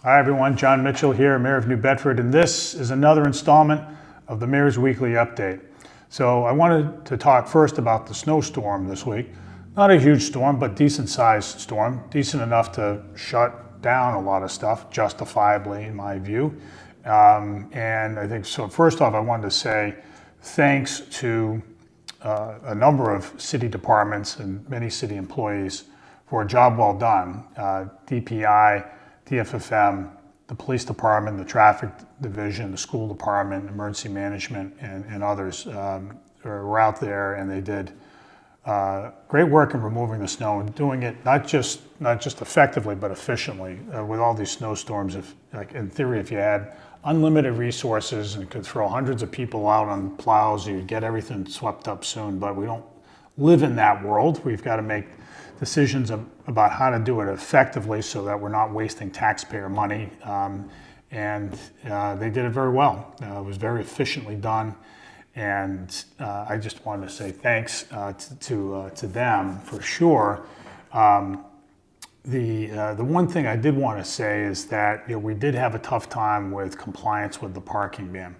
Hi everyone, Jon Mitchell here, Mayor of New Bedford, and this is another installment of the Mayor's Weekly Update. So I wanted to talk first about the snowstorm this week. Not a huge storm, but decent sized storm, decent enough to shut down a lot of stuff, justifiably in my view. And I think, so first off, I wanted to say thanks to a number of city departments and many city employees for a job well done. DPI, TFFM, the police department, the traffic division, the school department, emergency management, and others were out there, and they did great work in removing the snow and doing it not just effectively but efficiently. With all these snowstorms, in theory, if you had unlimited resources and could throw hundreds of people out on plows, you'd get everything swept up soon. But we don't live in that world. We've got to make decisions about how to do it effectively so that we're not wasting taxpayer money. And they did it very well. It was very efficiently done. And I just wanted to say thanks to them for sure. The one thing I did want to say is that we did have a tough time with compliance with the parking ban.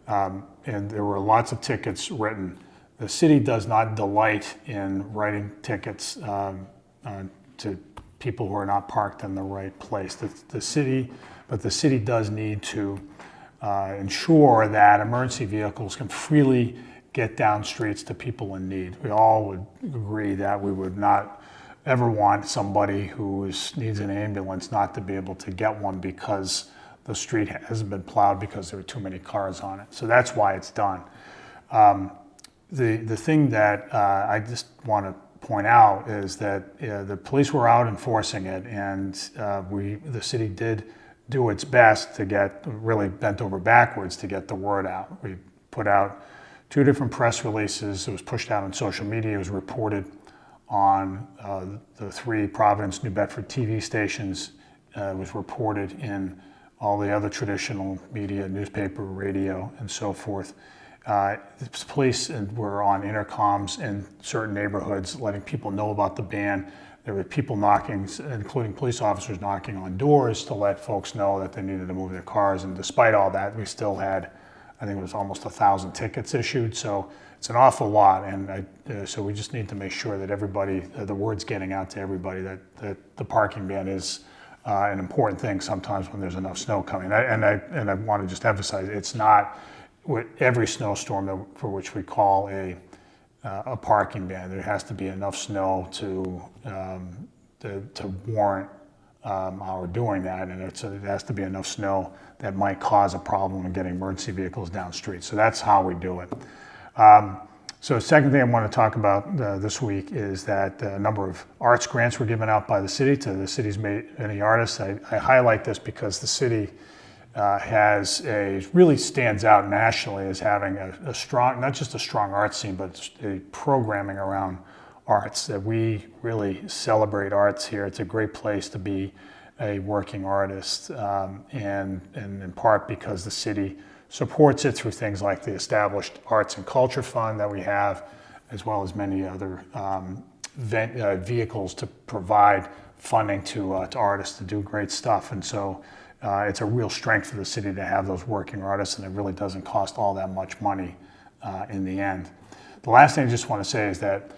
And there were lots of tickets written. The city does not delight in writing tickets to people who are not parked in the right place. The city does need to ensure that emergency vehicles can freely get down streets to people in need. We all would agree that we would not ever want somebody who needs an ambulance not to be able to get one because the street hasn't been plowed because there are too many cars on it. So that's why it's done. The thing that I just want to point out is that the police were out enforcing it, and the city did do its best to get really bent over backwards to get the word out. We put out 2 different press releases. It was pushed out on social media. It was reported on the 3 Providence, New Bedford TV stations. It was reported in all the other traditional media, newspaper, radio, and so forth. The police were on intercoms in certain neighborhoods letting people know about the ban. There were people knocking, including police officers knocking on doors to let folks know that they needed to move their cars. And despite all that, we still had, I think it was almost 1,000 tickets issued. So it's an awful lot. And so we just need to make sure that everybody, the word's getting out to everybody that the parking ban is an important thing sometimes when there's enough snow coming. And I want to just emphasize, it's not with every snowstorm for which we call a parking ban. There has to be enough snow to warrant our doing that, and it has to be enough snow that might cause a problem in getting emergency vehicles down street. So that's how we do it. So the second thing I want to talk about this week is that a number of arts grants were given out by the city to the city's many artists. I highlight this because the city really stands out nationally as having a strong, not just a strong art scene, but a programming around arts, that we really celebrate arts here. It's a great place to be a working artist, and in part because the city supports it through things like the established Arts and Culture Fund that we have, as well as many other vehicles to provide funding to artists to do great stuff. And so it's a real strength for the city to have those working artists, and it really doesn't cost all that much money in the end. The last thing I just want to say is that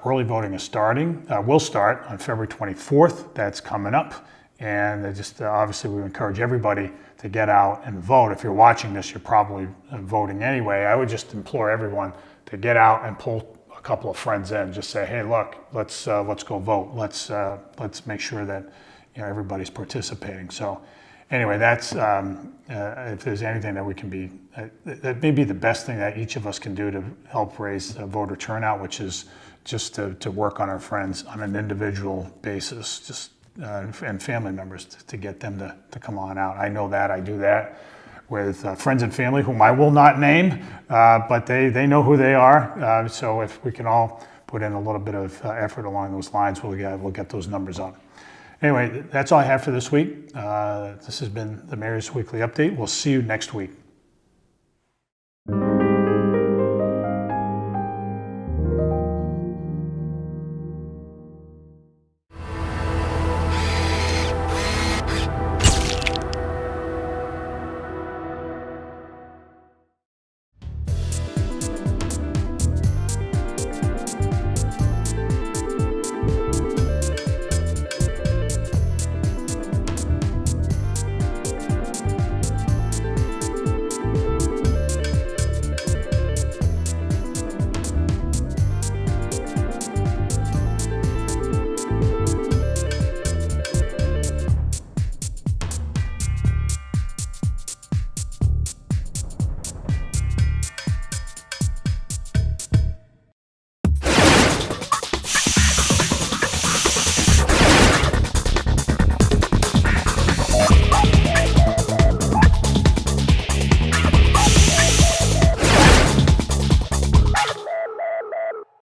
early voting is starting. Will start on February 24th. That's coming up. And obviously we encourage everybody to get out and vote. If you're watching this, you're probably voting anyway. I would just implore everyone to get out and pull a couple of friends in. Just say, hey, look, let's go vote. Let's make sure that everybody's participating. So anyway, that's if there's anything that we can be, that may be the best thing that each of us can do to help raise voter turnout, which is just to work on our friends on an individual basis, and family members to get them to come on out. I know that I do that with friends and family whom I will not name, but they know who they are. So if we can all put in a little bit of effort along those lines, we'll get those numbers up. Anyway, that's all I have for this week. This has been the Mayor's Weekly Update. We'll see you next week.